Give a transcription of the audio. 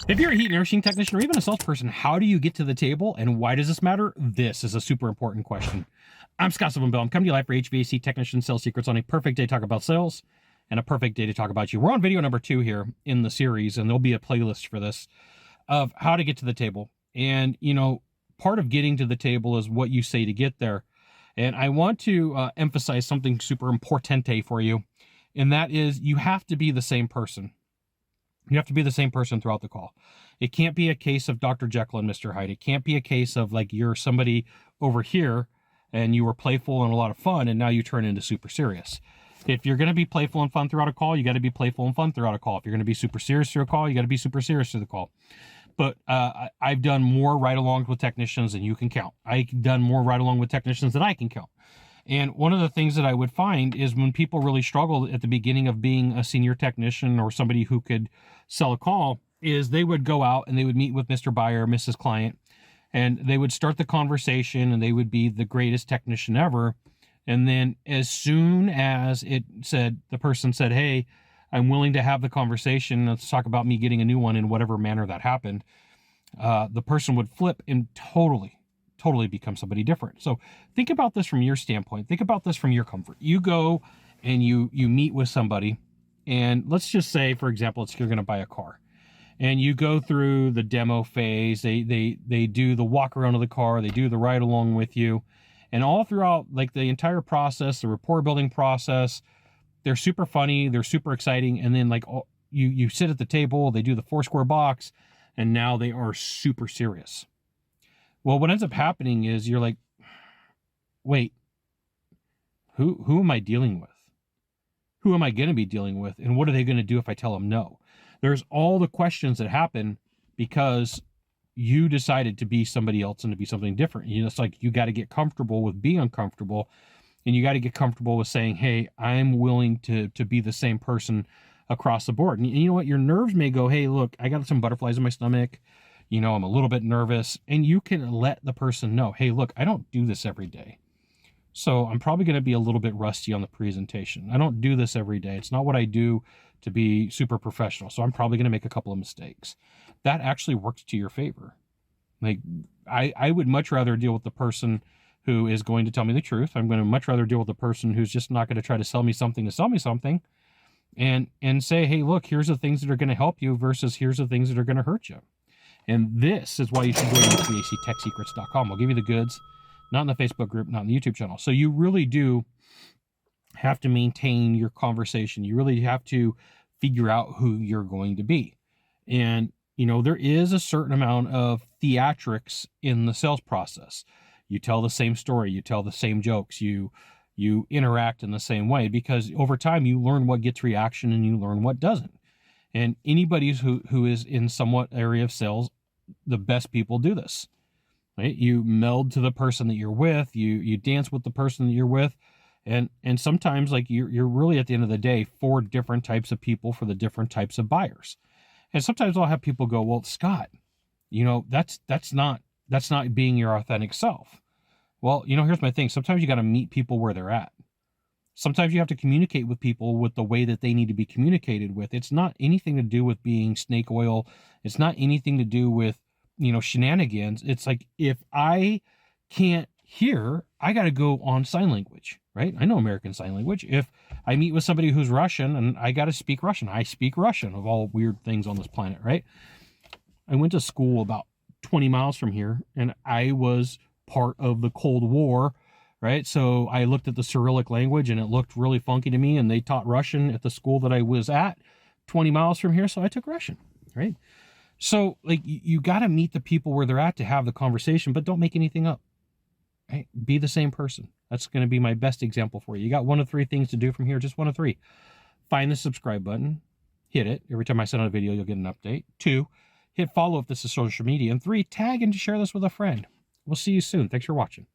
If you're a heat and air machine technician or even a salesperson, how do you get to the table and why does this matter? This is a super important question. I'm Sylvan Bell. I'm coming to you live for HVAC Technician Sales Secrets on a perfect day to talk about sales and a perfect day to talk about you. We're on video number 2 here in the series, and there'll be a playlist for this of how to get to the table. And, you know, part of getting to the table is what you say to get there. And I want to emphasize something super importante for you, and that is you have to be the same person. You have to be the same person throughout the call. It can't be a case of Dr. Jekyll and Mr. Hyde. It can't be a case of like you're somebody over here and you were playful and a lot of fun and now you turn into super serious. If you're going to be playful and fun throughout a call, you got to be playful and fun throughout a call. If you're going to be super serious through a call, you got to be super serious through the call. But I've done more ride-alongs with technicians than you can count. I've done more ride-along with technicians than I can count. And one of the things that I would find is when people really struggle at the beginning of being a senior technician or somebody who could sell a call is they would go out and they would meet with Mr. Buyer, Mrs. Client, and they would start the conversation and they would be the greatest technician ever. And then as soon as the person said, hey, I'm willing to have the conversation. Let's talk about me getting a new one in whatever manner that happened. The person would flip and totally become somebody different. So think about this from your standpoint. Think about this from your comfort. You go and you meet with somebody, and let's just say, for example, you're going to buy a car, and you go through the demo phase. They do the walk around of the car. They do the ride along with you, and all throughout like the entire process, the rapport building process, they're super funny. They're super exciting. And then like you sit at the table, they do the 4 square box, and now they are super serious. Well, what ends up happening is you're like, wait, who am I dealing with? Who am I going to be dealing with? And what are they going to do if I tell them no? There's all the questions that happen because you decided to be somebody else and to be something different. You know, it's like you got to get comfortable with being uncomfortable, and you got to get comfortable with saying, hey, I'm willing to be the same person across the board. And you know what? Your nerves may go, hey, look, I got some butterflies in my stomach. You know, I'm a little bit nervous, and you can let the person know, hey, look, I don't do this every day. So I'm probably going to be a little bit rusty on the presentation. I don't do this every day. It's not what I do to be super professional. So I'm probably going to make a couple of mistakes. That actually works to your favor. Like I would much rather deal with the person who is going to tell me the truth. I'm going to much rather deal with the person who's just not going to try to sell me something and say, hey, look, here's the things that are going to help you versus here's the things that are going to hurt you. And this is why you should go to HVACTechSecrets.com. I'll give you the goods, not in the Facebook group, not in the YouTube channel. So you really do have to maintain your conversation. You really have to figure out who you're going to be. And, you know, there is a certain amount of theatrics in the sales process. You tell the same story. You tell the same jokes. You interact in the same way because over time you learn what gets reaction and you learn what doesn't. And anybody who is in somewhat area of sales, the best people do this, right? You meld to the person that you're with, you dance with the person that you're with. And sometimes like you're really at the end of the day, 4 different types of people for the different types of buyers. And sometimes I'll have people go, well, Scott, you know, that's not being your authentic self. Well, you know, here's my thing. Sometimes you got to meet people where they're at. Sometimes you have to communicate with people with the way that they need to be communicated with. It's not anything to do with being snake oil. It's not anything to do with, you know, shenanigans. It's like, if I can't hear, I got to go on sign language, right? I know American Sign Language. If I meet with somebody who's Russian and I got to speak Russian, I speak Russian, of all weird things on this planet, right? I went to school about 20 miles from here, and I was part of the Cold War, right? So I looked at the Cyrillic language and it looked really funky to me, and they taught Russian at the school that I was at 20 miles from here. So I took Russian, right? So like you got to meet the people where they're at to have the conversation, but don't make anything up, right? Be the same person. That's going to be my best example for you. You got 1 of 3 things to do from here, just 1 of 3. Find the subscribe button, hit it. Every time I send out a video, you'll get an update. 2, hit follow if this is social media. And 3, tag and share this with a friend. We'll see you soon. Thanks for watching.